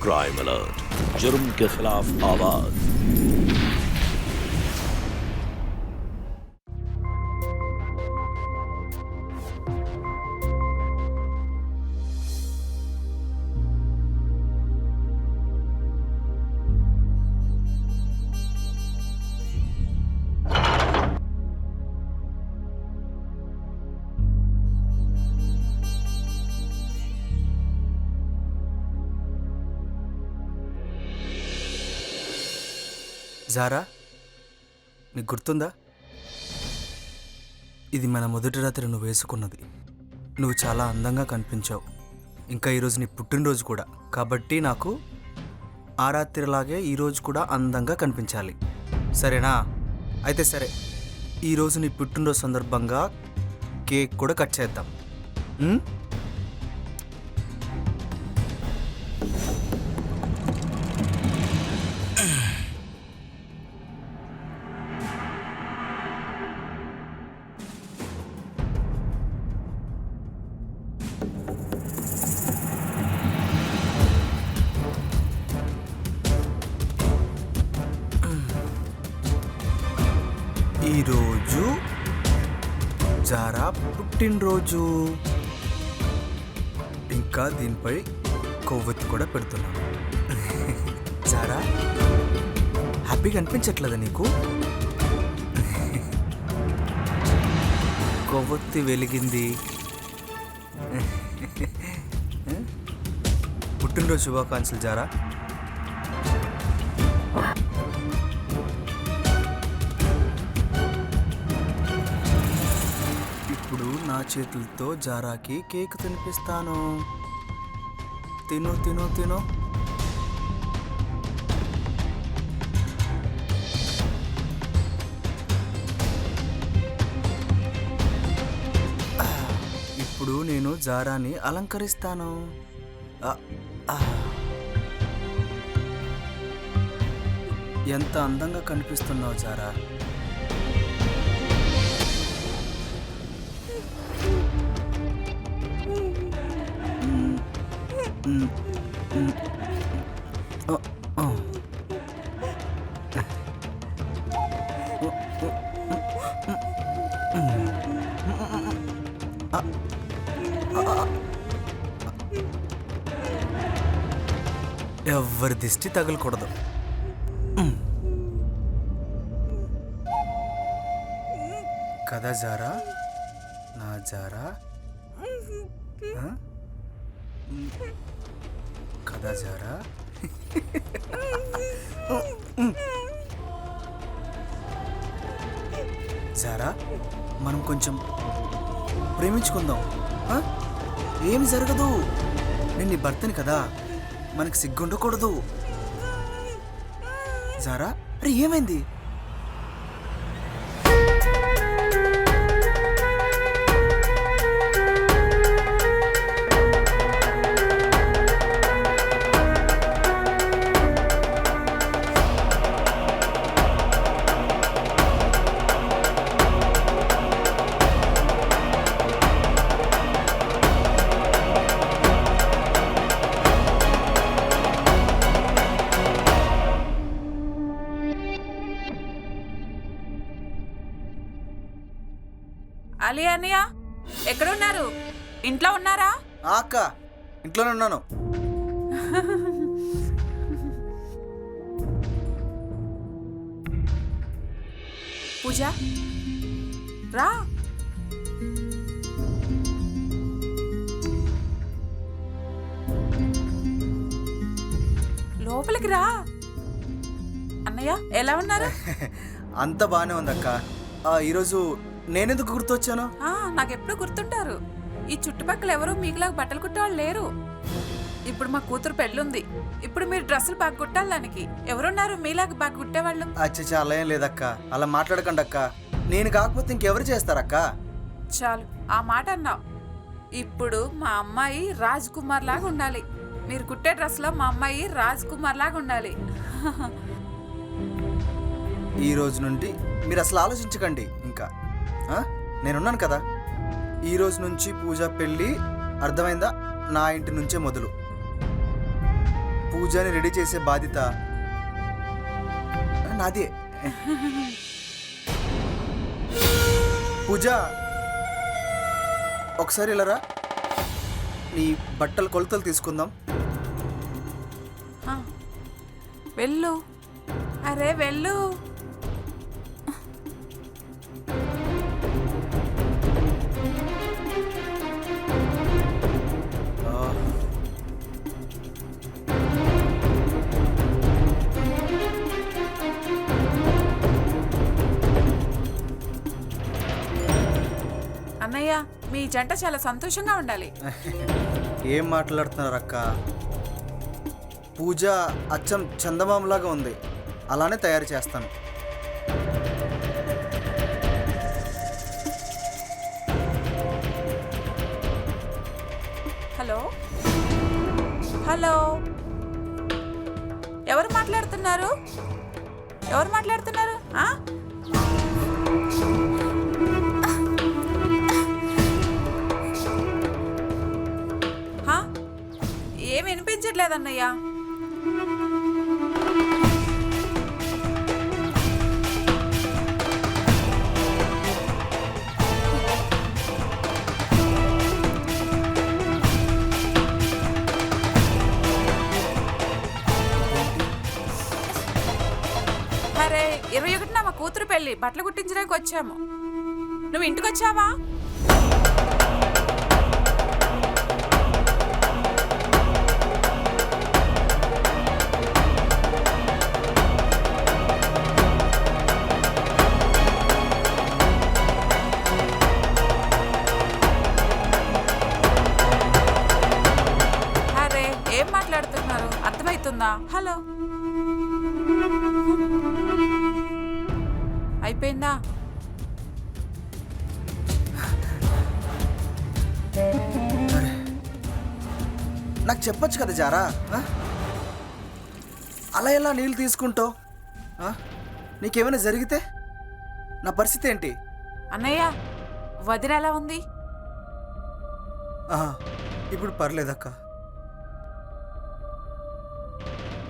Crime alert, जुर्म के खिलाफ आवाज। జారా, నీకు గుర్తుందా? ఇది మన మొదటి రాత్రి నువ్వు వేసుకున్నది. నువ్వు చాలా అందంగా కనిపించావు. ఇంకా ఈరోజు నీ పుట్టినరోజు కూడా, కాబట్టి నాకు ఆ రాత్రిలాగే ఈరోజు కూడా అందంగా కనిపించాలి. సరేనా? అయితే సరే, ఈరోజు నీ పుట్టినరోజు సందర్భంగా కేక్ కూడా కట్ చేద్దాం. ఈరోజు జారా పుట్టినరోజు. ఇంకా దీనిపై కొవ్వొత్తి కూడా పెడుతున్నాను. జారా, హ్యాపీగా అనిపించట్లేదా నీకు? కొవ్వొత్తి వెలిగింది. పుట్టినరోజు శుభాకాంక్షలు జారా. ఇప్పుడు నా చేతులతో జారాకి కేక్ తినిపిస్తాను. తిను తిను తిను. ఇప్పుడు నేను జారాని అలంకరిస్తాను. ఎంత అందంగా కనిపిస్తున్నావు జారా. ఎవరి దిష్టి తగలకూడదు. కదా జారా, నా జారా. కదా జారా. జారా, మనం కొంచెం ప్రేమించుకుందాం. ఏమి జరగదు. నేను నీ భర్తని కదా, మనకి సిగ్గుండకూడదు. జారా, అరే ఏమైంది? అలీ అన్నయ్య, ఎక్కడున్నారు? ఇంట్లో ఉన్నారా? అక్క, ఇంట్లోనే ఉన్నాను. పూజ రా. లోపలికి రా. అన్నయ్య ఎలా ఉన్నారు? అంత బాగానే ఉందక్క. ఈరోజు నేనెందుకు గుర్తొచ్చాను? నాకెప్పుడు గుర్తుంటారు. ఈ చుట్టుపక్కల ఎవరు మీకులాగా బట్టలు కుట్టేవాళ్ళు లేరు. ఇప్పుడు మా కూతురు పెళ్ళుంది. ఇప్పుడు మీరు డ్రెస్సులు బాగా కుట్టాలి. దానికి ఎవరున్నారు మీలాగా బాగా కుట్టేవాళ్ళు? అచ్చా, అలా ఏం లేదక్క. అలా మాట్లాడకండి అక్క. నేను కాకపోతే ఇంకెవరు చేస్తారక్క? చాలు, ఆ మాట అన్నావు. ఇప్పుడు మా అమ్మాయి రాజ్ కుమార్ లాగా ఉండాలి. మీరు కుట్టే డ్రెస్లో మా అమ్మాయి రాజ్ కుమార్ లాగా ఉండాలి. ఈ రోజు నుండి మీరు అసలు ఆలోచించకండి ఇంకా. నేనున్నాను కదా. ఈ రోజు నుంచి పూజ పెళ్ళి, అర్థమైందా? నా ఇంటి నుంచే మొదలు. పూజని రెడీ చేసే బాధ్యత నాదే. పూజ ఒకసారి ఇలా రా, నీ బట్టల కొలతలు తీసుకుందాం. ఆ, వెళ్ళు. అరే వెళ్ళు. అన్నయ్య, మీ జంట చాలా సంతోషంగా ఉండాలి. ఏం మాట్లాడుతున్నారు అక్క? పూజ అచ్చం చందమామలాగా ఉంది, అలానే తయారు చేస్తాను. హలో హలో, ఎవరు మాట్లాడుతున్నారు? ఎవరు మాట్లాడుతున్నారు? ఏం వినిపించట్లేదన్నయ్యా. అరే 21న మా కూతురు పెళ్ళి, బట్టలు కుట్టించడానికి వచ్చాము. నువ్వు ఇంటికి వచ్చావా? అరే ఏం మాట్లాడుతున్నారు, అర్థమవుతుందా? హలో, అయిపోయిందా? నాకు చెప్పొచ్చు కదా జారా, అలా ఎలా నీళ్ళు తీసుకుంటావు? నీకేమైనా జరిగితే నా పరిస్థితి ఏంటి? అన్నయ్య, వదిన ఎలా ఉంది? ఇప్పుడు పర్లేదక్క.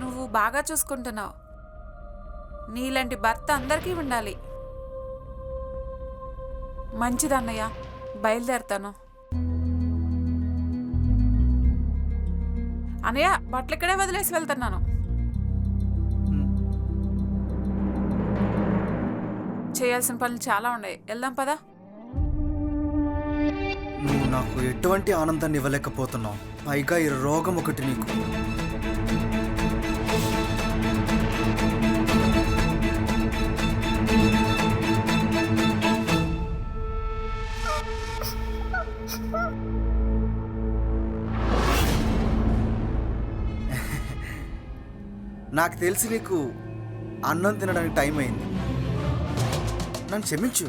నువ్వు బాగా చూసుకుంటున్నావు. నీలాంటి భర్త అందరికీ ఉండాలి. మంచిదన్నయ్య, బయలుదేరుతాను. అన్నయ్య, బట్టలు ఇక్కడే వదిలేసి వెళ్తున్నాను. చేయాల్సిన పనులు చాలా ఉన్నాయి, వెళ్దాం పదా. నువ్వు నాకు ఎటువంటి ఆనందాన్ని ఇవ్వలేకపోతున్నావు, పైగా ఈ రోగం ఒకటి నీకు. నాకు తెలిసి నీకు అన్నం తినడానికి టైం అయింది. నన్ను క్షమించు.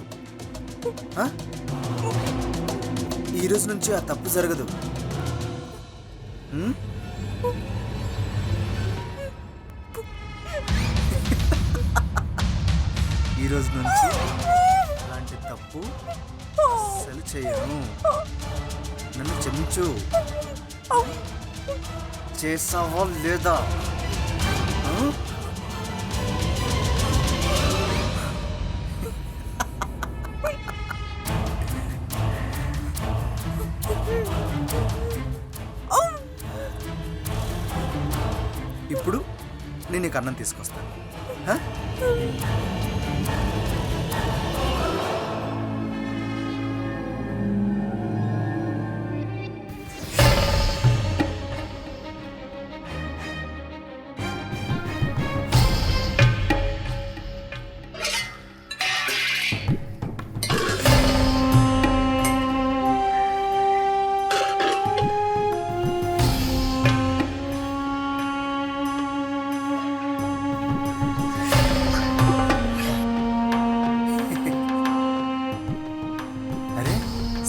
ఈరోజు నుంచి ఆ తప్పు జరగదు. ఈరోజు నుంచి అలాంటి తప్పు అస్సలు చేయను. నన్ను క్షమించు. చేసావా లేదా? ఇప్పుడు నేను నీకు అన్నం తీసుకొస్తాను.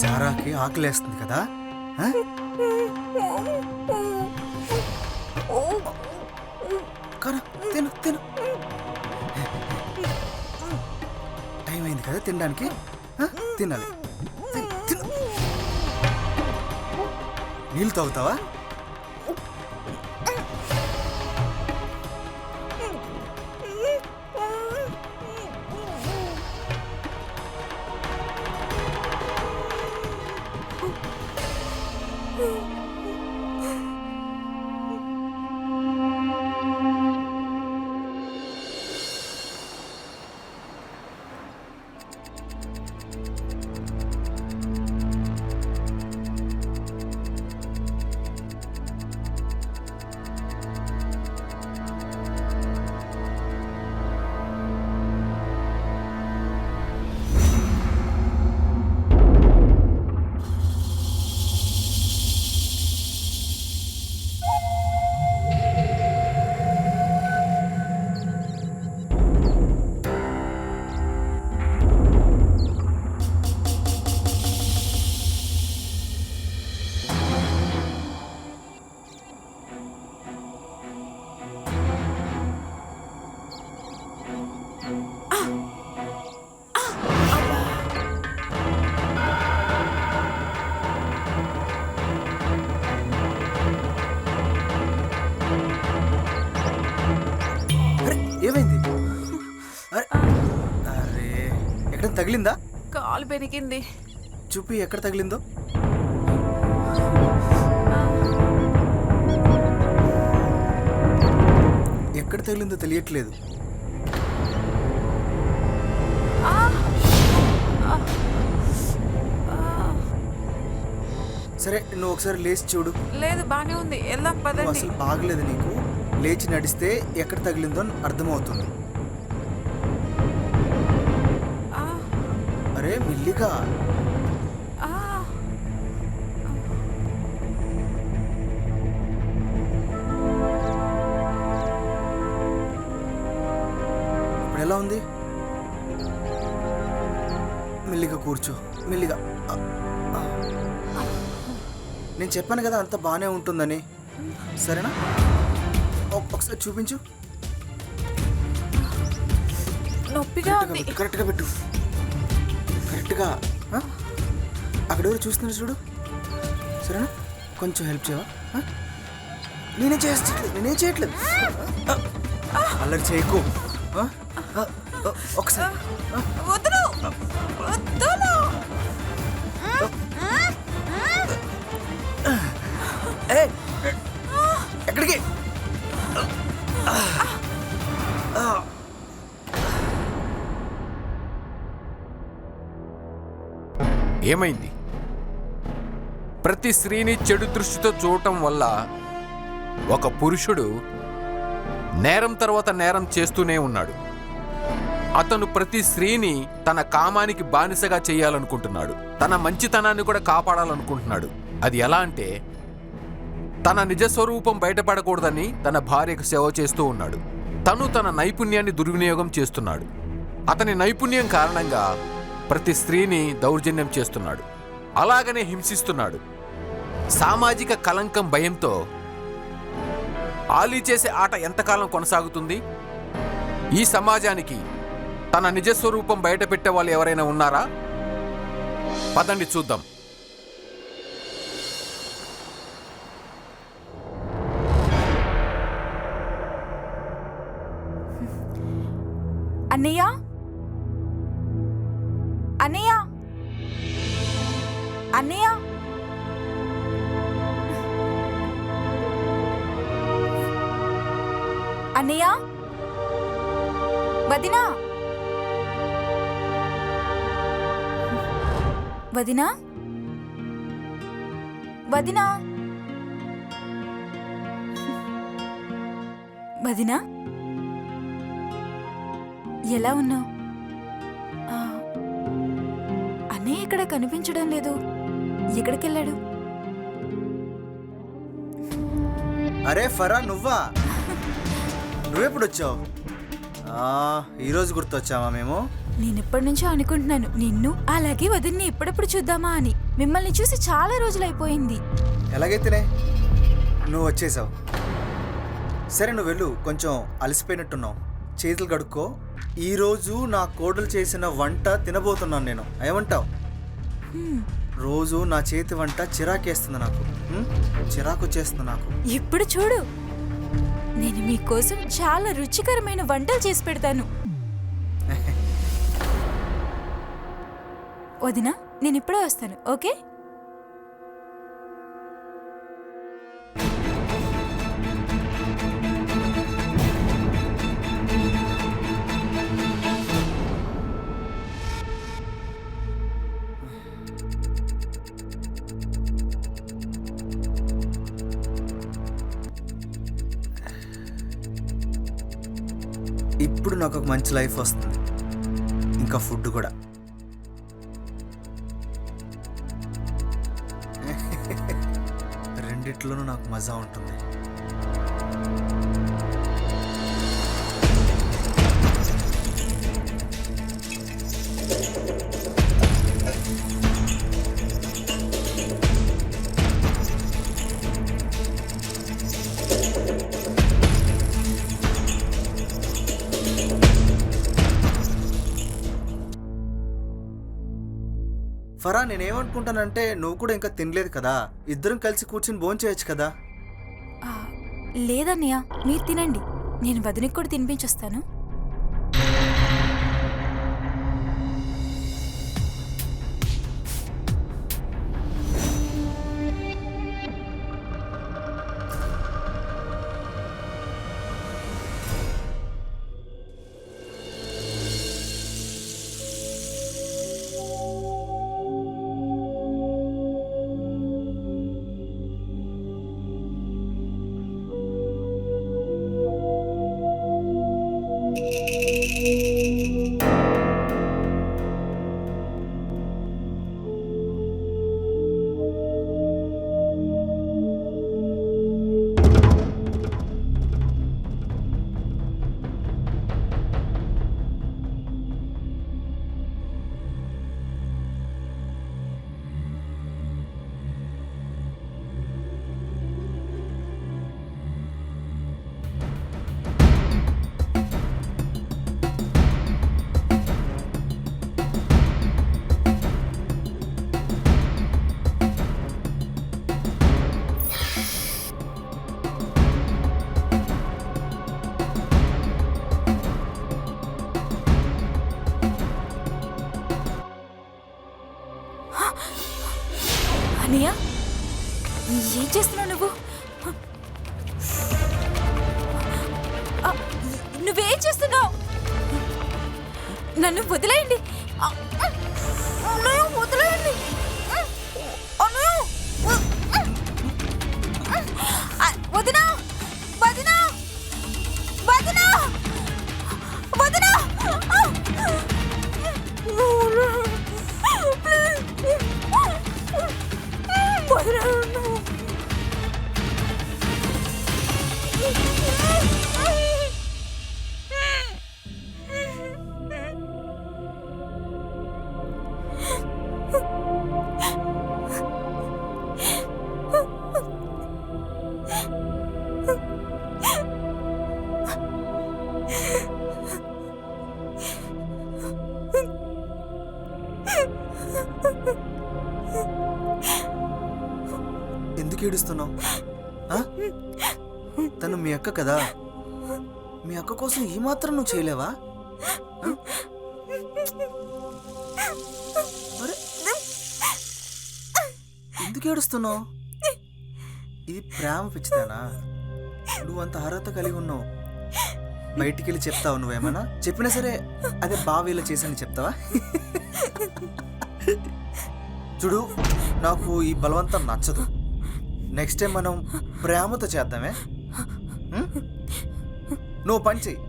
జారాకి ఆకలేస్తుంది కదా, తిను తిను. టైం అయింది కదా తినడానికి, తినాలి. నీళ్ళు తాగుతావా? తగిలిందా? కాలు బెనికింది. చూపి ఎక్కడ తగిలిందో. ఎక్కడ తగిలిందో తెలియట్లేదు. సరే నువ్వు ఒకసారి లేచి చూడు. లేదు, బానే ఉంది. వెళ్దాం నువ్వు పదండి. అసలు బాగలేదు నీకు. లేచి నడిస్తే ఎక్కడ తగిలిందో అని అర్థమవుతుంది. ఆ, అరే మెల్లిగా. ఆ. ఇప్పుడు ఎలా ఉంది? మెల్లిగా కూర్చో, మెల్లిగా. నేను చెప్పాను కదా అంత బాగానే ఉంటుందని. సరేనా? ఒకసారి చూపించు. నొప్పిగా ఉంది. కరెక్ట్గా పెట్టు, కరెక్ట్గా. అక్కడ ఎవరు చూస్తున్నారు చూడు. సరేనా? కొంచెం హెల్ప్ చేయవా? నేనే చేయట్లేదు. అల్లరి చేయకు. ఒకసారి వదులు, వదులు. ఎక్కడికి? ఏమైంది? ప్రతి స్త్రీని చెడు దృష్టితో చూడటం వల్ల ఒక పురుషుడు నేరం తర్వాత నేరం చేస్తూనే ఉన్నాడు. అతను ప్రతి స్త్రీని తన కామానికి బానిసగా చేయాలనుకుంటున్నాడు. తన మంచితనాన్ని కూడా కాపాడాలనుకుంటున్నాడు. అది ఎలా అంటే తన నిజస్వరూపం బయటపడకూడదని తన భార్యకు సేవ చేస్తూ ఉన్నాడు. తను తన నైపుణ్యాన్ని దుర్వినియోగం చేస్తున్నాడు. అతని నైపుణ్యం కారణంగా ప్రతి స్త్రీని దౌర్జన్యం చేస్తున్నాడు. అలాగనే హింసిస్తున్నాడు. సామాజిక కలంకం భయంతో ఆలీ చేసే ఆట ఎంతకాలం కొనసాగుతుంది? ఈ సమాజానికి తన నిజస్వరూపం బయట పెట్టే వాళ్ళు ఎవరైనా ఉన్నారా? పదండి చూద్దాం. అన్నయ్య, అన్నయ్య, అన్నయ్య, అన్నయ్య, వదినా, వదినా, వదినా, వదినా, ఎలా ఉన్నావు? అన్నయ్య ఇక్కడ కనిపించడం లేదు. ఎక్కడికెళ్ళాడు? అరే ఫరా, నువ్వా? నువ్వెప్పుడు వచ్చావు? ఈరోజు గుర్తొచ్చామా మేము? నేనెప్పటి నుంచో అనుకుంటున్నాను నిన్ను అలాగే వదిన్ని ఎప్పుడెప్పుడు చూద్దామా అని. మిమ్మల్ని చూసి చాలా రోజులైపోయింది. ఎలాగైతేనే నువ్వు వచ్చేసావు. సరే నువ్వు వెళ్ళు, కొంచెం అలసిపోయినట్టున్నావు. చేతులు కడుక్కో. ఈరోజు నా కోడలు చేసిన వంట తినబోతున్నాను నేను. ఏమంటావు? రోజు నా చేతి వంట చిరాకేస్తుంది నాకు. చిరాకు వచ్చేస్తుంది నాకు. ఇప్పుడు చూడు, నేను మీకోసం చాలా రుచికరమైన వంటలు చేసి పెడతాను. వదినా, నేను ఇప్పుడే వస్తాను. ఓకే? ఇప్పుడు నాకు ఒక మంచి లైఫ్ వస్తుంది, ఇంకా ఫుడ్ కూడా. రెండిట్లోనూ నాకు మజా ఉంటుంది. ఫరా, నేనేమనుకుంటానంటే నువ్వు కూడా ఇంకా తినలేదు కదా, ఇద్దరం కలిసి కూర్చుని భోంచేయచ్చు కదా. లేదన్నయ్య, మీరు తినండి. నేను వదినకి కూడా తినిపించొస్తాను. అనియా, ఏం చేస్తున్నావు నువ్వు? నువ్వేం చేస్తున్నావు? నన్ను వదిలేయండి, వదిలేయండి. వదినా, వదినా, వదినా, వదినా. ఎందుకు ఏడుస్తున్నావు? తను మీ అక్క కదా, మీ అక్క కోసం ఈ మాత్రం నువ్వు చేయలేవా? అరే, ఎందుకు ఏడుస్తున్నావు? ఇది ప్రేమ పిచ్చిదానా? నువ్వంత అర్హత కలిగి ఉన్నావు, బయటికి వెళ్ళి చెప్తావు. నువ్వేమన్నా చెప్పినా సరే అదే బావేలా చేశాను చెప్తావా? చూడు, నాకు ఈ బలవంతం నచ్చదు. నెక్స్ట్ టైం మనం ప్రేమతో చేద్దామే. నువ్వు పని చెయ్యి,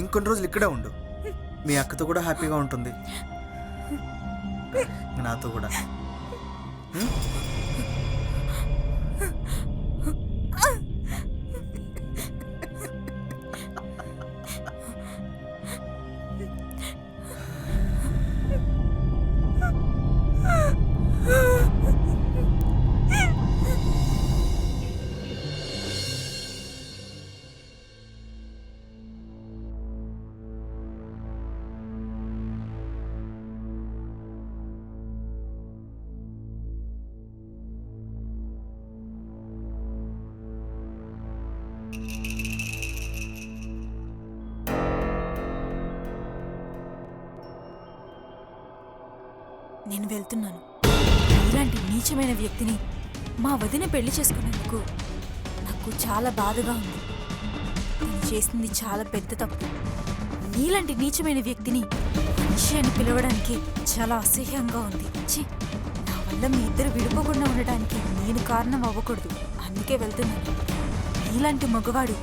ఇంకొన్ని రోజులు ఇక్కడే ఉండు. మీ అక్కతో కూడా హ్యాపీగా ఉంటుంది, నాతో కూడా. నేను వెళ్తున్నాను. ఇలాంటి నీచమైన వ్యక్తిని మా వదిన పెళ్లి చేసుకున్నందుకు నాకు చాలా బాధగా ఉంది. నేను చేసింది చాలా పెద్ద తప్పు. నీలాంటి నీచమైన వ్యక్తిని మనిషి అని పిలవడానికి చాలా అసహ్యంగా ఉంది. ఛీ, నా వల్ల మీ ఇద్దరు విడిపోకుండా ఉండటానికి నేను కారణం అవ్వకూడదు. అందుకే వెళ్తున్నాను. నీలాంటి మగవాడు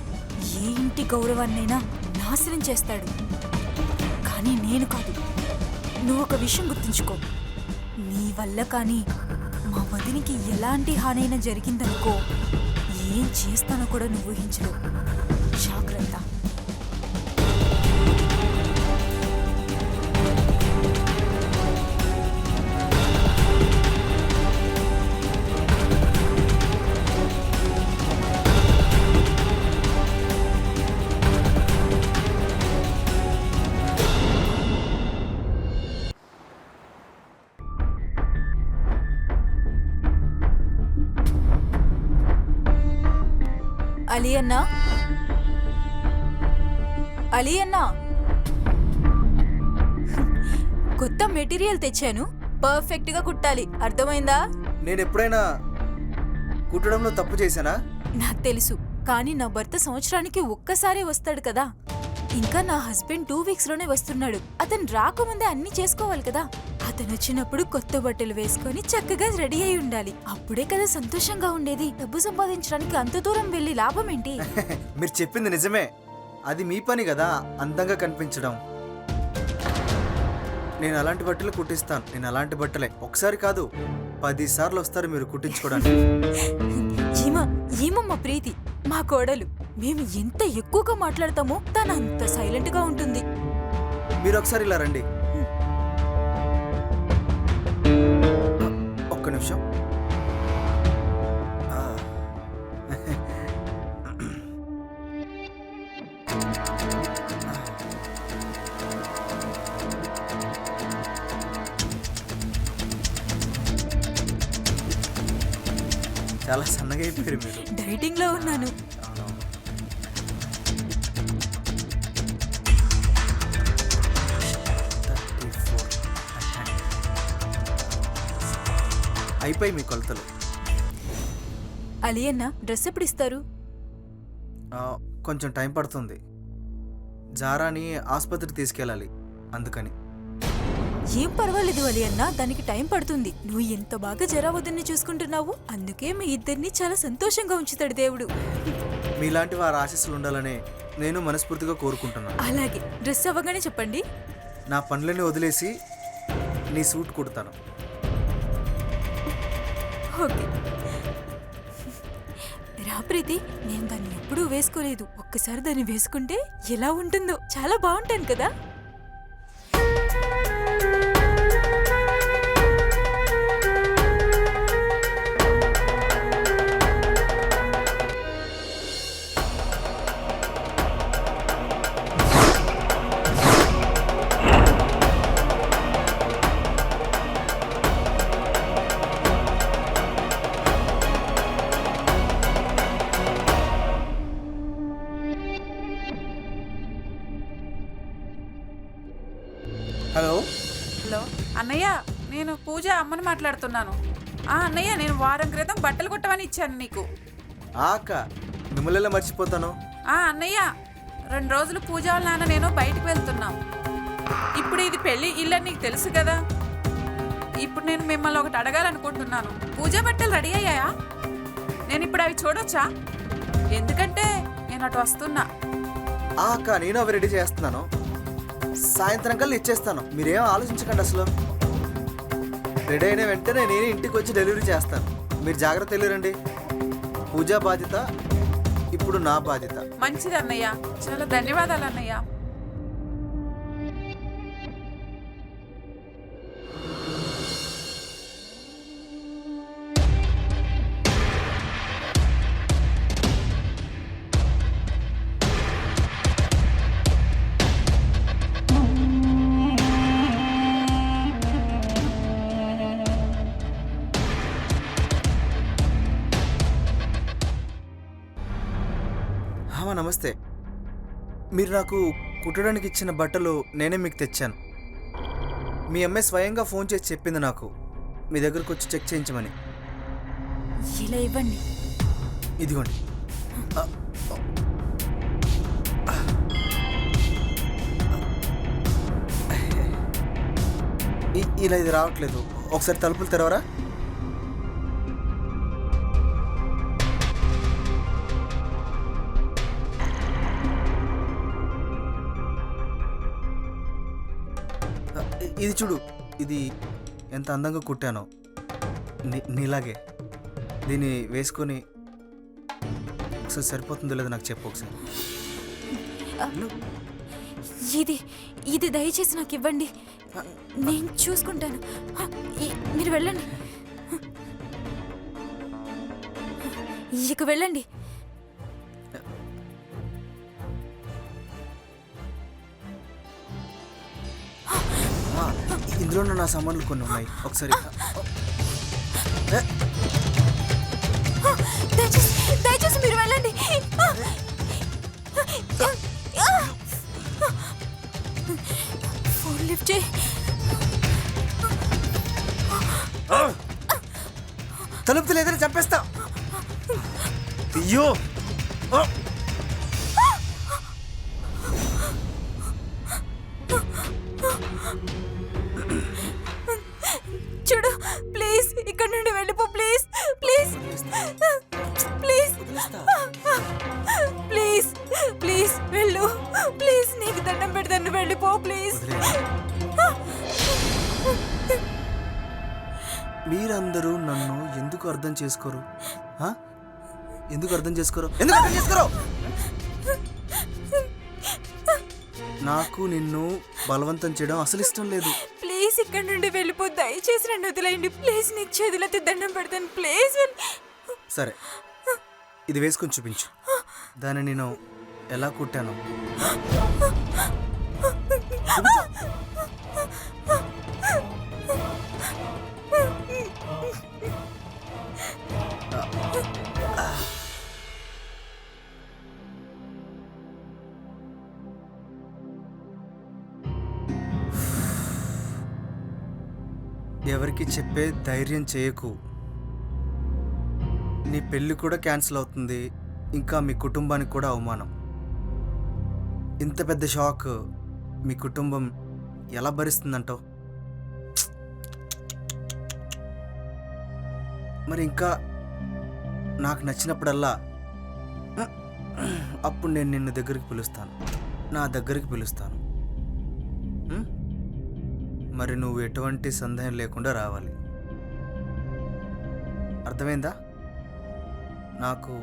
ఏ ఇంటి గౌరవాన్నైనా నాశనం చేస్తాడు, కానీ నేను కాదు. నువ్వు ఒక విషయం గుర్తుంచుకో, నీ వల్ల కానీ మా వదినికి ఎలాంటి హానైనా జరిగిందనుకో, ఏం చేస్తానో కూడా నువ్వు ఊహించలేవు. జాగ్రత్త. అలీ అన్నా, అలీ అన్నా, కొత్త మెటీరియల్ తెచ్చాను, పర్ఫెక్ట్ గా కుట్టాలి, అర్థమైందా? నేను ఎప్పుడైనా కుట్టడంలో తప్పు చేశానా? నాకు తెలుసు, కానీ నా భర్త సంవత్సరానికి ఒక్కసారి వస్తాడు కదా. ఇంకా నా హస్బెండ్ 2 weeks లోనే వస్తున్నాడు. అతను రాకముందే అన్ని చేసుకోవాలి కదా. అతను వచ్చినప్పుడు కొత్త బట్టలు వేసుకొని చక్కగా రెడీ అయి ఉండాలి. అప్పుడే కదా సంతోషంగా ఉండేది. డబ్బు సంపాదించడానికి అంత దూరం వెళ్ళి లాభం ఏంటి? మీరు చెప్పింది నిజమే, అది మీ పని కదా అందంగా కనిపించడం. నేను అలాంటి బట్టలు కుట్టిస్తాను. నేను అలాంటి బట్టలే ఒకసారి కాదు 10 సార్లు వస్తారు మీరు కుట్టించుకోవడానికి. ఏమమ్మా ప్రీతి మా కోడలు. మేము ఎంత ఎక్కువగా మాట్లాడతామో తను అంత సైలెంట్ గా ఉంటుంది. మీరు ఒకసారి ఇలా రండి. ఒక్క నిమిషం. చాలా సన్నగా అయిపోయారు మీరు. డైటింగ్ లో ఉన్నాను. అయిపోయి మీ కొలతలు. అలీ అన్న డ్రెస్ ఎప్పుడు ఇస్తారు? కొంచెం టైం పడుతుంది. జారాని ఆసుపత్రికి తీసుకెళ్ళాలి, అందుకని. ఏం పర్వాలేదు అలీ అన్న, దానికి టైం పడుతుంది. నువ్వు ఎంత బాగా జరా వదిన్ని చూసుకుంటున్నావు, అందుకే మీ ఇద్దరిని చాలా సంతోషంగా ఉంచుతాడు దేవుడు. మీలాంటి వారి ఆశీస్సులు ఉండాలని నేను మనస్ఫూర్తిగా కోరుకుంటున్నాను. అలాగే, డ్రెస్ అవ్వగానే చెప్పండి. నా పనులని వదిలేసి నీ సూట్ కుడతాను. ఓకే రా ప్రీతి, నేను దాన్ని ఎప్పుడూ వేసుకోలేదు. ఒక్కసారి దాన్ని వేసుకుంటే ఎలా ఉంటుందో, చాలా బాగుంటాను కదా. హలో హలో అన్నయ్య, నేను పూజ అమ్మని మాట్లాడుతున్నాను. అన్నయ్య, నేను వారం క్రితం బట్టలు కుట్టమని ఇచ్చాను నీకు. అక్క, మిమ్మల్ని ఎలా మర్చిపోతాను? అన్నయ్య, 2 రోజులు పూజ వాళ్ళ నాన్న నేను బయటకు వెళ్తున్నాం. ఇప్పుడు ఇది పెళ్లి ఇల్లు నీకు తెలుసు కదా. ఇప్పుడు నేను మిమ్మల్ని ఒకటి అడగాలనుకుంటున్నాను. పూజా బట్టలు రెడీ అయ్యాయా? నేను ఇప్పుడు అవి చూడొచ్చా? ఎందుకంటే నేను అటు వస్తున్నా. అక్క, నేను అవి రెడీ చేస్తున్నాను. సాయంత్రం కల్లా ఇచ్చేస్తాను. మీరేం ఆలోచించకండి. అసలు రెడీ అయిన వెంటనే నేను ఇంటికి వచ్చి డెలివరీ చేస్తాను. మీరు జాగ్రత్త వెళ్ళిరండి. పూజా బాధ్యత ఇప్పుడు నా బాధ్యత. మంచిది అన్నయ్య, చాలా ధన్యవాదాలు అన్నయ్య. నమస్తే. మీరు నాకు కుట్టడానికి ఇచ్చిన బట్టలు నేనే మీకు తెచ్చాను. మీ అమ్మాయి స్వయంగా ఫోన్ చేసి చెప్పింది నాకు మీ దగ్గరకు వచ్చి చెక్ చేయించమని. ఇలా ఇవ్వండి. ఇదిగోండి. ఇలా ఇది రావట్లేదు. ఒకసారి తలుపులు తెరవరా? ఇది చూడు, ఇది ఎంత అందంగా కుట్టానో. నీలాగే దీన్ని వేసుకొని ఒకసారి సరిపోతుందో లేదో నాకు చెప్పు ఒకసారి. ఇది దయచేసి నాకు ఇవ్వండి, నేను చూసుకుంటాను. మీరు వెళ్ళండి, ఇక వెళ్ళండి. ఇందులో నా సామాన్లు కొన్ని ఉన్నాయి, ఒకసారి. దయచేసి మీరు వెళ్ళండి. ఫోన్ లిఫ్ట్ చేయి. తలుపు లేదని చంపేస్తా. అయ్యో, చూడు, ప్లీజ్ ఇక్కడ నుండి వెళ్ళిపో. Please please please please please please వెళ్ళు, ప్లీజ్ నీకు దండం పెడతాను, వెళ్ళిపో ప్లీజ్. మీరందరూ నన్ను ఎందుకు అర్థం చేసుకోరు? ఎందుకు అర్థం చేసుకోరు? ఎందుకు అర్థం చేసుకోరు? నాకు నిన్ను బలవంతం చేయడం అసలు ఇష్టం లేదు. ప్లీజ్ ఇక్కడ నుండి వెళ్ళిపో, దయచేసి నన్ను వదిలేయండి ప్లీజ్. నీకు చేతులైతే దండం పెడతాను ప్లీజ్. సరే, ఇది వేసుకొని చూపించు. దాన్ని నేను ఎలా కుట్టాను. ఎవరికి చెప్పే ధైర్యం చేయకు. నీ పెళ్ళి కూడా క్యాన్సిల్ అవుతుంది, ఇంకా మీ కుటుంబానికి కూడా అవమానం. ఇంత పెద్ద షాక్ మీ కుటుంబం ఎలా భరిస్తుందంటావు? మరి ఇంకా నాకు నచ్చినప్పుడల్లా అప్పుడు నేను నిన్ను దగ్గరికి పిలుస్తాను, నా దగ్గరికి పిలుస్తాను. మరి నువ్వు ఎటువంటి సందేహం లేకుండా రావాలి. అర్థమైందా? నాకు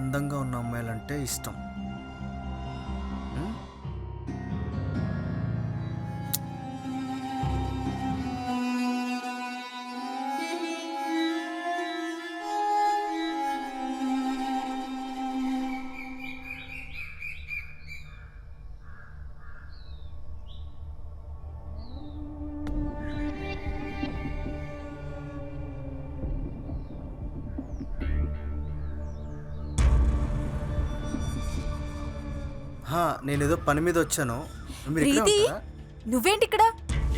అందంగా ఉన్న అమ్మాయిలంటే ఇష్టం. నేనేదో పని మీద వచ్చాను. మీరు ఇక్కడే ప్రీతి, ఉంటారా? నువ్వేంటి ఇక్కడ?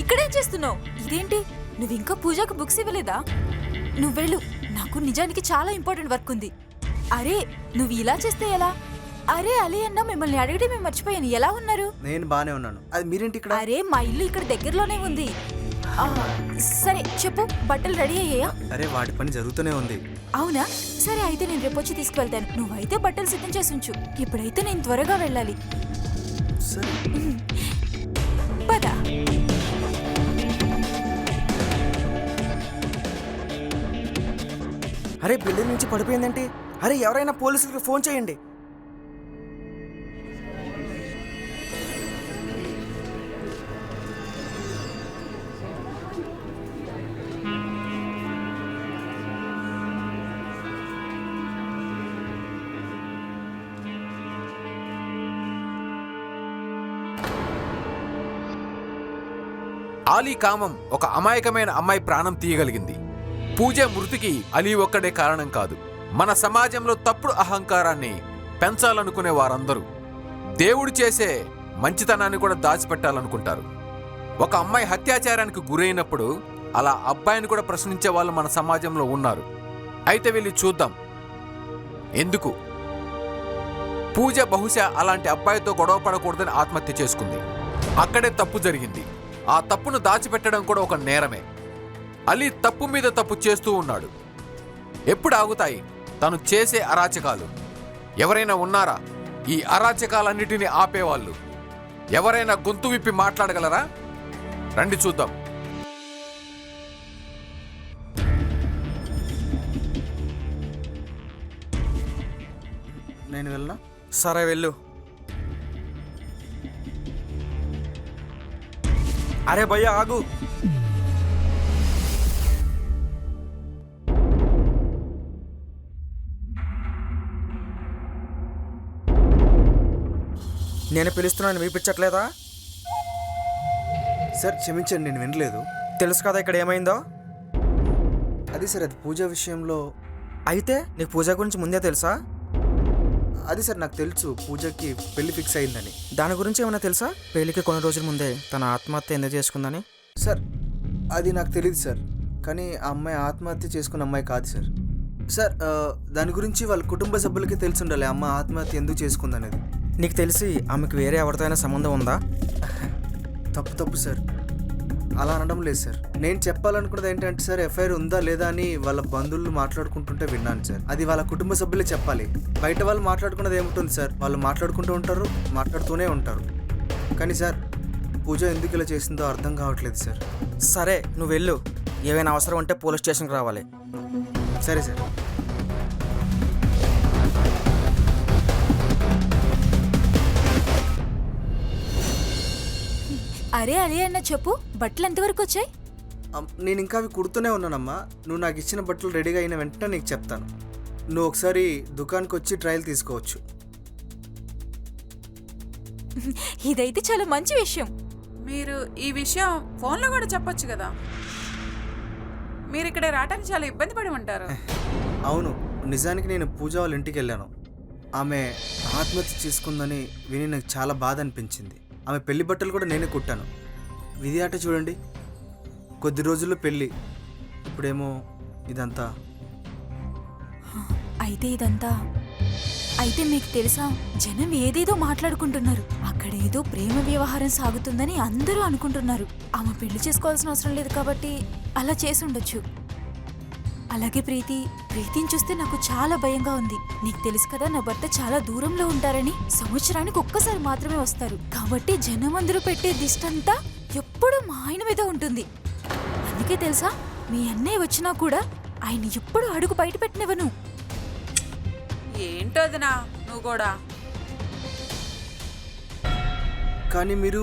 ఇక్కడేం చేస్తున్నావు? ఇదేంటి, నువ్వు ఇంకా పూజకు బుక్స్ ఇవ్వలేదా? నువ్వు వెళ్ళు, నాకు నిజానికి చాలా ఇంపార్టెంట్ వర్క్ ఉంది. అరే నువ్వు ఇలా చేస్తే ఎలా? అరే అలీ అన్న, మిమ్మల్ని అడిగితే మేము మర్చిపోయాను, ఎలా ఉన్నారు? నేను బానే ఉన్నాను. అది మీరేంటి ఇక్కడ? అరే మా ఇల్లు ఇక్కడ దగ్గరలోనే ఉంది. సరే చెప్పు, బట్టలు రెడీ అయ్యాయా? అరే వాటి పని జరుగుతూనే ఉంది. అవునా? సరే అయితే నేను రేపొచ్చి తీసుకువెళ్తాను. నువ్వైతే బట్టలు సిద్ధం చేసి ఉంచు. ఇప్పుడైతే నేను త్వరగా వెళ్ళాలి. సరే. పద. అరే బిల్డింగ్ నుంచి పడిపోయిందేంటి? అరే ఎవరైనా పోలీసులకు ఫోన్ చేయండి. ఆలీ కామం ఒక అమాయకమైన అమ్మాయి ప్రాణం తీయగలిగింది. పూజ మృతికి అలీ ఒక్కడే కారణం కాదు. మన సమాజంలో తప్పుడు అహంకారాన్ని పెంచాలనుకునే వారందరూ దేవుడు చేసే మంచితనాన్ని కూడా దాచిపెట్టాలనుకుంటారు. ఒక అమ్మాయి హత్యాచారానికి గురైనప్పుడు అలా అబ్బాయిని కూడా ప్రశ్నించే వాళ్ళు మన సమాజంలో ఉన్నారు. అయితే వెళ్ళి చూద్దాం ఎందుకు. పూజ బహుశా అలాంటి అబ్బాయితో గొడవ పడకూడదని ఆత్మహత్య చేసుకుంది. అక్కడే తప్పు జరిగింది. ఆ తప్పును దాచిపెట్టడం కూడా ఒక నేరమే. అలీ తప్పు మీద తప్పు చేస్తూ ఉన్నాడు. ఎప్పుడు ఆగుతాయి తను చేసే అరాచకాలు? ఎవరైనా ఉన్నారా ఈ అరాచకాలన్నిటినీ ఆపేవాళ్ళు? ఎవరైనా గొంతు విప్పి మాట్లాడగలరా? రండి చూద్దాం. నేను వెళ్ళనా? సరే వెళ్ళు. అరే భయ్యా ఆగు. నేను పిలుస్తున్నాను, వినిపించట్లేదా? సార్ క్షమించండి, నేను వినలేదు. తెలుసు కదా ఇక్కడ ఏమైందో. అది సార్, అది పూజ విషయంలో. అయితే నీకు పూజ గురించి ముందే తెలుసా? అది సార్ నాకు తెలుసు, పూజకి పెళ్లి ఫిక్స్ అయిందని. దాని గురించి ఏమైనా తెలుసా? పెళ్లికి కొన్ని రోజుల ముందే తన ఆత్మహత్య ఎందుకు చేసుకుందని. సార్ అది నాకు తెలియదు సార్, కానీ ఆ అమ్మాయి ఆత్మహత్య చేసుకున్న అమ్మాయి కాదు సార్. సార్ దాని గురించి వాళ్ళ కుటుంబ సభ్యులకి తెలిసి ఉండాలి అమ్మ ఆత్మహత్య ఎందుకు చేసుకుందనేది. నీకు తెలిసి ఆమెకు వేరే ఎవరితో అయినా సంబంధం ఉందా? తప్పు సార్, అలా అనడం లేదు సార్. నేను చెప్పాలనుకున్నది ఏంటంటే సార్, ఎఫ్ఐఆర్ ఉందా లేదా అని వాళ్ళ బంధువులు మాట్లాడుకుంటుంటే విన్నాను సార్. అది వాళ్ళ కుటుంబ సభ్యులే చెప్పాలి. బయట వాళ్ళు మాట్లాడుకున్నది ఏముంటుంది సార్, వాళ్ళు మాట్లాడుకుంటూ ఉంటారు, మాట్లాడుతూనే ఉంటారు. కానీ సార్, పూజ ఎందుకు ఇలా చేసిందో అర్థం కావట్లేదు సార్. సరే నువ్వు వెళ్ళు, ఏమైనా అవసరం ఉంటే పోలీస్ స్టేషన్కి రావాలి. సరే సార్. అరే అరే అన్న చెప్పు, బట్టలు ఎంతవరకు వచ్చాయి? నేను ఇంకా అవి కుడుతూనే ఉన్నానమ్మా. నువ్వు నాకు ఇచ్చిన బట్టలు రెడీగా అయిన వెంటనే నీకు చెప్తాను. నువ్వు ఒకసారి దుకాణానికి వచ్చి ట్రయల్ తీసుకోవచ్చు. ఇదైతే చాలా మంచి విషయం. మీరు ఈ విషయం ఫోన్లో కూడా చెప్పొచ్చు కదా. మీరు ఇక్కడ రావడానికి చాలా ఇబ్బంది పడి ఉంటారు. అవును, నిజానికి నేను పూజ వాళ్ళ ఇంటికి వెళ్ళాను. ఆమె ఆత్మహత్య చేసుకుందని విని నాకు చాలా బాధ అనిపించింది. ఆమె పెళ్లి బట్టలు కూడా నేనే కుట్టాను. విధి ఆట చూడండి, కొద్ది రోజుల్లో పెళ్ళి, ఇప్పుడేమో ఇదంతా. అయితే మీకు తెలుసా, జనం ఏదేదో మాట్లాడుకుంటున్నారు. అక్కడ ఏదో ప్రేమ వ్యవహారం సాగుతుందని అందరూ అనుకుంటున్నారు. ఆమె పెళ్లి చేసుకోవాల్సిన అవసరం లేదు కాబట్టి అలా చేసి ఉండొచ్చు. అలాగే ప్రీతిని చూస్తే నాకు చాలా భయంగా ఉంది. నీకు తెలుసు కదా, నా భర్త చాలా దూరంలో ఉంటారని. సంవత్సరానికి ఒక్కసారి మాత్రమే వస్తారు. కాబట్టి జనం అందరూ పెట్టే దిష్టంతా ఎప్పుడు మా ఆయన మీద ఉంటుంది. అందుకే తెలుసా, మీ అన్నయ్య వచ్చినా కూడా ఆయన ఎప్పుడు అడుగు బయట పెట్టినవను. ఏంటోదినా నువ్వు కూడా. కానీ మీరు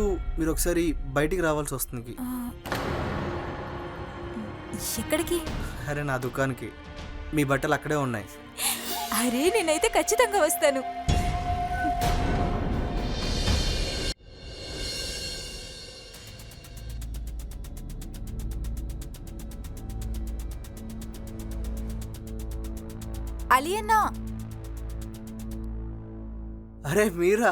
ఒకసారి బయటికి రావాల్సి వస్తుంది. ఎక్కడికి? అరే, నా దుకాణానికి. మీ బట్టలు అక్కడే ఉన్నాయి. అరే, నేనైతే ఖచ్చితంగా వస్తాను. అలీ అన్నా. అరే మీరా,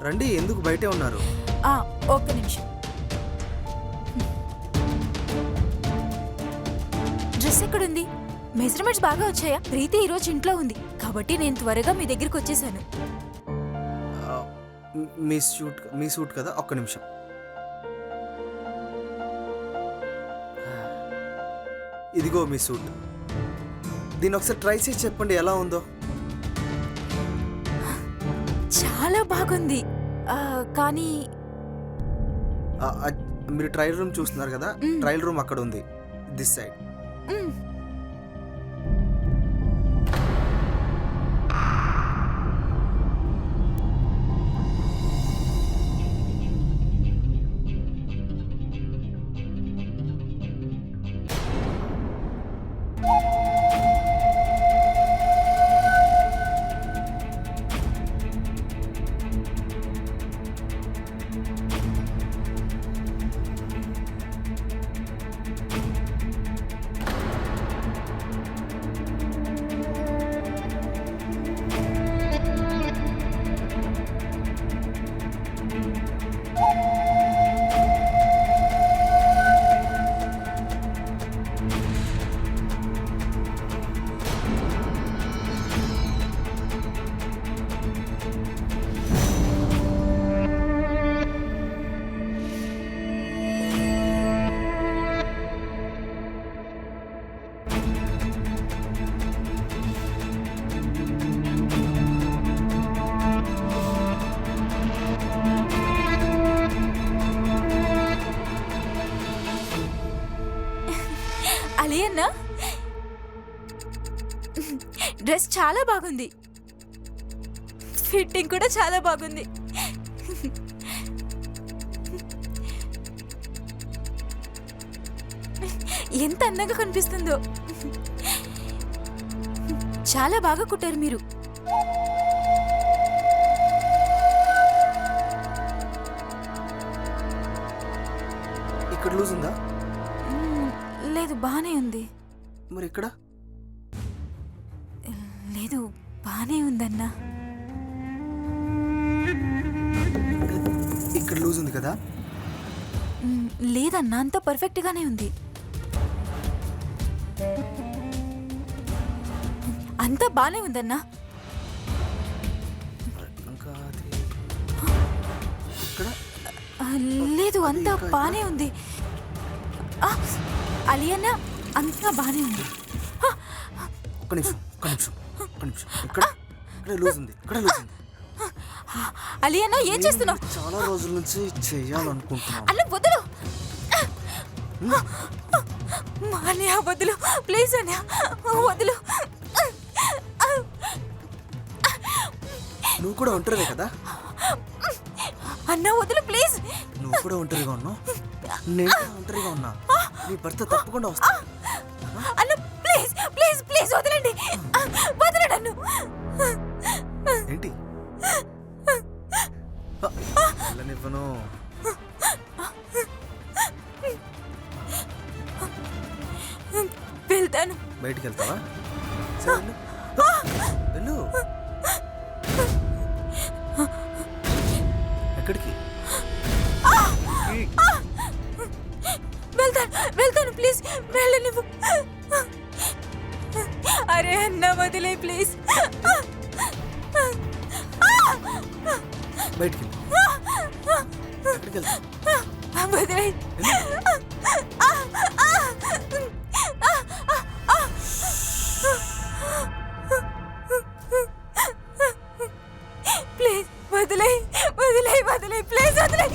రండి. ఎందుకు బయటే ఉన్నారు? ఒక్క నిమిషం. డ్రెస్ ఎక్కడుంది? మెజర్మెంట్స్ బాగా వచ్చాయా? ప్రీతి ఈరోజు ఇంట్లో ఉంది కాబట్టి నేను త్వరగా మీ దగ్గరికి వచ్చేసాను. మీ సూట్ కదా, ఒక్క నిమిషం. ఇదిగో మీ సూట్. దీన్ని ఒకసారి ట్రై చేసి చెప్పండి ఎలా ఉందో. చాలా బాగుంది. కానీ మీరు ట్రయల్ రూమ్ చూస్తున్నారు కదా, ట్రయల్ రూమ్ అక్కడ ఉంది, దిస్ సైడ్. అలీ అన్నా, డ్రెస్ చాలా బాగుంది. ఫిట్టింగ్ కూడా చాలా బాగుంది. ఎంత అందంగా కనిపిస్తుందో. చాలా బాగా కుట్టారు మీరు. ఇక్కడ లూజ్ ఉందా? లేదు, బానే ఉంది. మరి ఇక్కడ? లేదు, బానే ఉందన్నా. ఇక్కడ లూజ్ ఉంది కదా? లేదన్నా, అంతా పర్ఫెక్ట్ గానే ఉంది. అంతా బానే ఉందన్నా. ఇంకా ఇక్కడ లేదు, అంతా బానే ఉంది. అలియన్నా అంతా బానే ఉంది. ఒక్క నిమిషం. ఇక్కడ లూజ్ ఉంది. అలియన్నా ఏం చేస్తున్నావు? చాలా రోజుల నుంచి చెయ్యాలనుకుంటున్నాను. అలా వదులు. అన్నయ్య వదులు ప్లీజ్, అన్నయ్య వదులు. నువ్వు కూడా ఒంటరివే కదా? అన్న వదులు ప్లీజ్. నువ్వు కూడా ఒంటరిగా ఉన్నావు, నేను కూడా ఒంటరిగా ఉన్నా. నీ భర్త తప్పకుండా వస్తా. అన్న ప్లీజ్ ప్లీజ్ ప్లీజ్ వదలండి, వదలండి నన్ను. ఏంటి వెళ్ళనివ్వను. వెళ్తాను. బయటికి వెళ్తావా? సరే వెళ్ళు. ఎక్కడికి? వెళ్తాను ప్లీజ్, వెళ్ళనివ్వు. అరే అన్న వదిలే ప్లీజ్. బయటికి ఎక్కడికి వెళ్తావు? వదిలే. ప్లీజ్ వదిలే వదిలే వదిలే ప్లీజ్ వదిలే.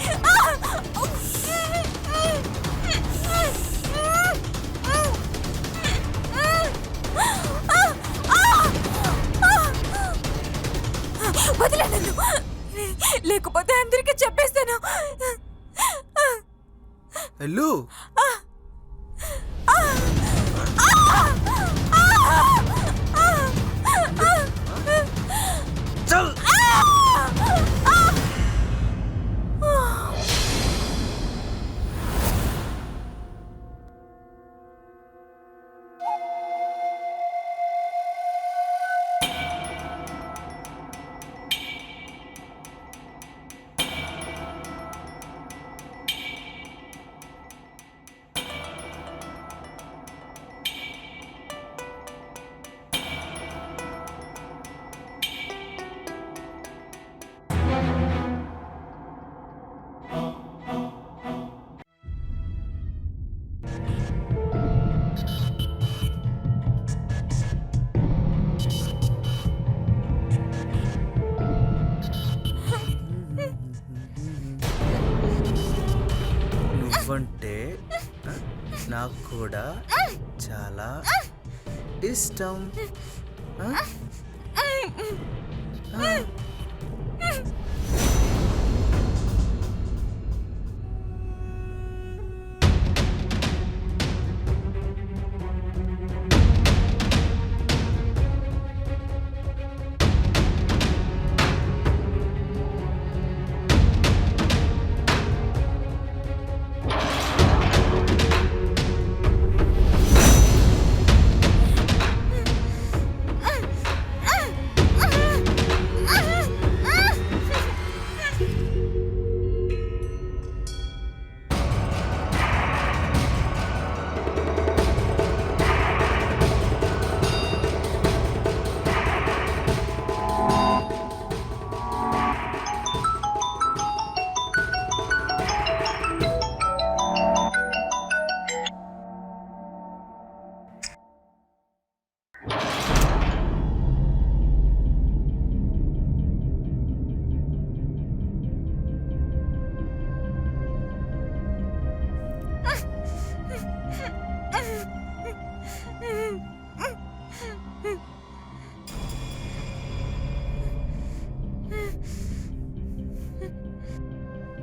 వదిలే నన్ను, లేకపోతే అందరికీ చెప్పేస్తాను. వెళ్ళు. చల్. నువ్వంటే నాకు కూడా చాలా ఇష్టం.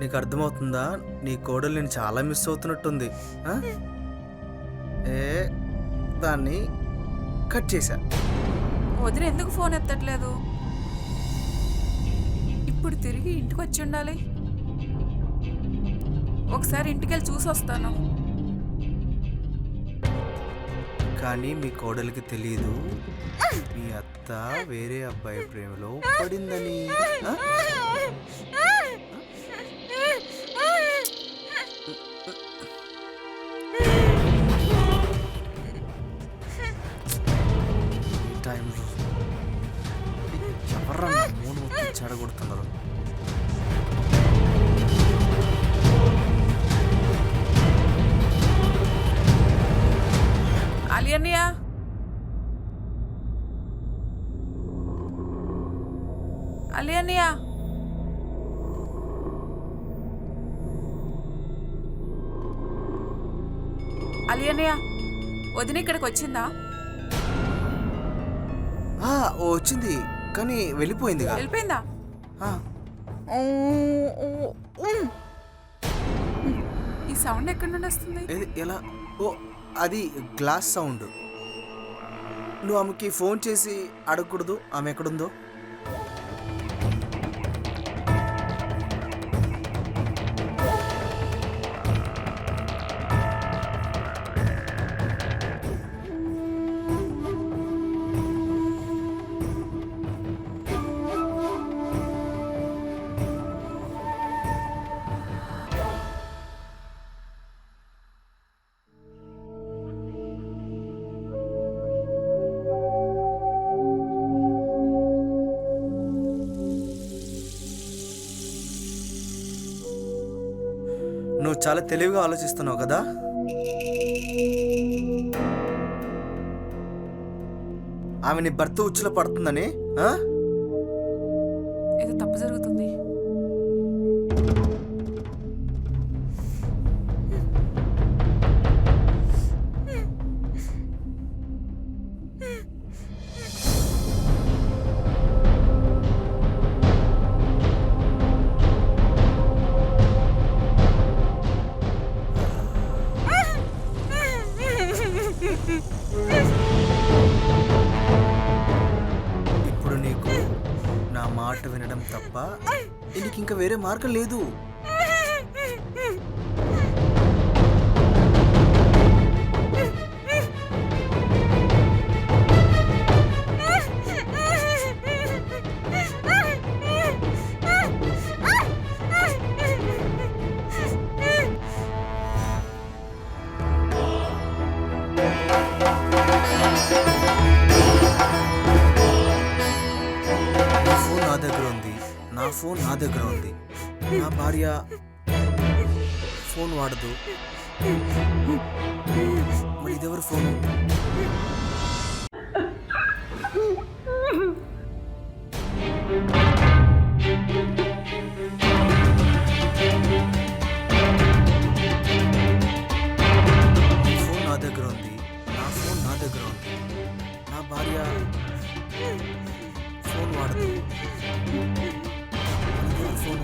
నీకు అర్థమవుతుందా? నీ కోడలు నేను చాలా మిస్ అవుతున్నట్టుంది. దాన్ని కట్ చేశా. వదిన ఎందుకు ఫోన్ ఎత్తట్లేదు? ఇప్పుడు తిరిగి ఇంటికి వచ్చి ఉండాలి. ఒకసారి ఇంటికి వెళ్ళి చూసి వస్తాను. కానీ మీ కోడలికి తెలీదు మీ అత్త వేరే అబ్బాయి ప్రేమలో పడిందని. ఈ టైంలో ఎవర్రా మూడు మొత్తం చెడగొడుతున్నారు. అలీ అన్నయ్య, అలీ అన్నయ్య, అలీ అన్నయ్య, వదిన ఇక్కడికి వచ్చిందా? వచ్చింది కానీ వెళ్ళిపోయిందిగా. వెళ్ళిపోయిందా? ఆ, ఈ సౌండ్ ఎక్కడి నుండి వస్తుంది? ఏది ఎలా? ఓ, అది గ్లాస్ సౌండ్. నువ్వు ఆమెకి ఫోన్ చేసి అడగకూడదు ఆమె ఎక్కడుందో? నువ్వు చాలా తెలివిగా ఆలోచిస్తున్నావు కదా. ఆమె నీ భర్త ఉచ్చులో పడుతుందని. ఏదో తప్పు జరుగుతుంది. ఇప్పుడు నీకు నా మాట వినడం తప్ప నీకు ఇంకా వేరే మార్గం లేదు. నా ఫోన్ నా దగ్గర ఉంది. నా భార్య ఫోన్ వాడదు. మరి ఇదెవరు ఫోను? ఫోన్ నా దగ్గర ఉంది. నా ఫోన్ నా దగ్గర ఉంది. నా భార్య ఫోన్ వాడదు. Phone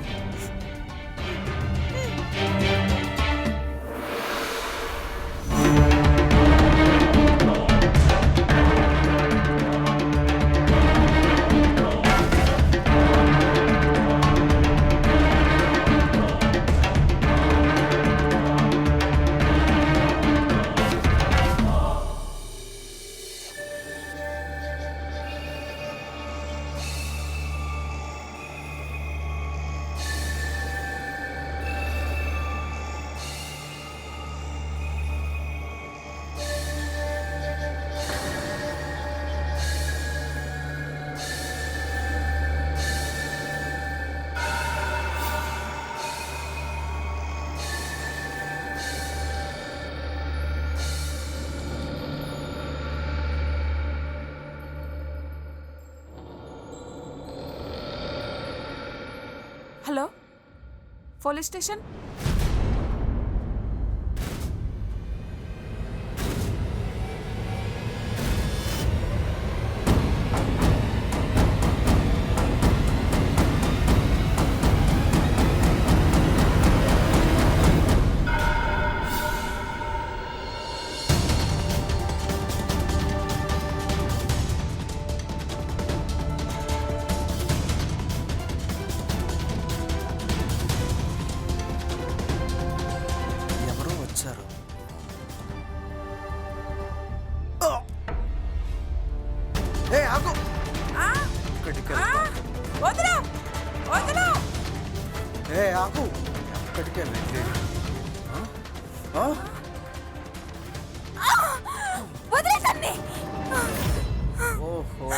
hello, police station. ఆకు ఇక్కడికే వెళ్ళేది. ఓహో,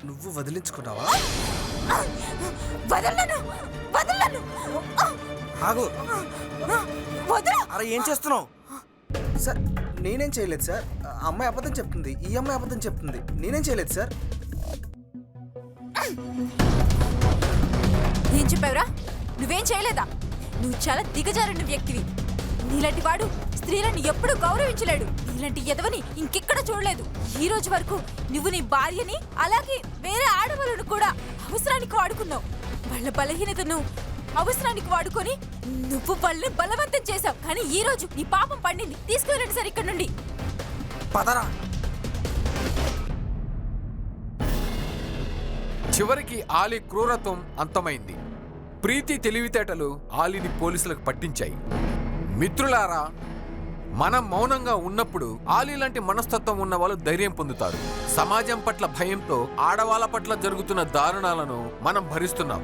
నువ్వు వదిలించుకున్నావా? వదలను. ఆగు. వదరా. అరే ఏం చేస్తున్నావు? సార్ నేనేం చేయలేదు సార్. ఆ అమ్మాయి అబద్ధం చెప్తుంది, ఈ అమ్మాయి అబద్ధం చెప్తుంది. నేనేం చేయలేదు సార్. ఏం చెప్పావురా? నువ్వేం చేయలేదా? నువ్వు చాలా దిగజారిన వ్యక్తివి. నీలాంటి వాడు స్త్రీలను ఎప్పుడూ గౌరవించలేడు. నీలాంటి ఎదవని ఇంకెక్కడ చూడలేదు. ఈ రోజు వరకు నువ్వు నీ భార్యని అలాగే వేరే ఆడవాళ్ళను కూడా అవసరానికి వాడుకున్నావు. వాళ్ళ బలహీనతను అవసరానికి వాడుకొని నువ్వు వాళ్ళని బలవంతం చేశావు. కానీ ఈ రోజు నీ పాపం పండింది. తీసుకువెళ్ళండి సార్ ఇక్కడ నుండి. పదరా. చివరికి ఆలీ క్రూరత్వం అంతమైంది. ప్రీతి తెలివితేటలు ఆలీని పోలీసులకు పట్టించాయి. మిత్రులారా, మనం మౌనంగా ఉన్నప్పుడు ఆలీ లాంటి మనస్తత్వం ఉన్న వాళ్ళు ధైర్యం పొందుతారు. సమాజం పట్ల భయంతో ఆడవాళ్ళ పట్ల జరుగుతున్న దారుణాలను మనం భరిస్తున్నాం.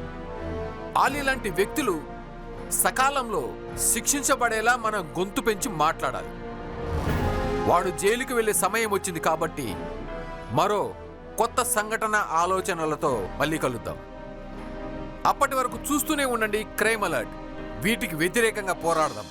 ఆలీ లాంటి వ్యక్తులు సకాలంలో శిక్షించబడేలా మనం గొంతు పెంచి మాట్లాడాలి. వాడు జైలుకి వెళ్ళే సమయం వచ్చింది కాబట్టి మరో కొత్త సంఘటన ఆలోచనలతో మళ్ళీ కలుద్దాం. అప్పటి వరకు చూస్తూనే ఉండండి క్రైమ్ అలర్ట్. వీటికి వ్యతిరేకంగా పోరాడదాం.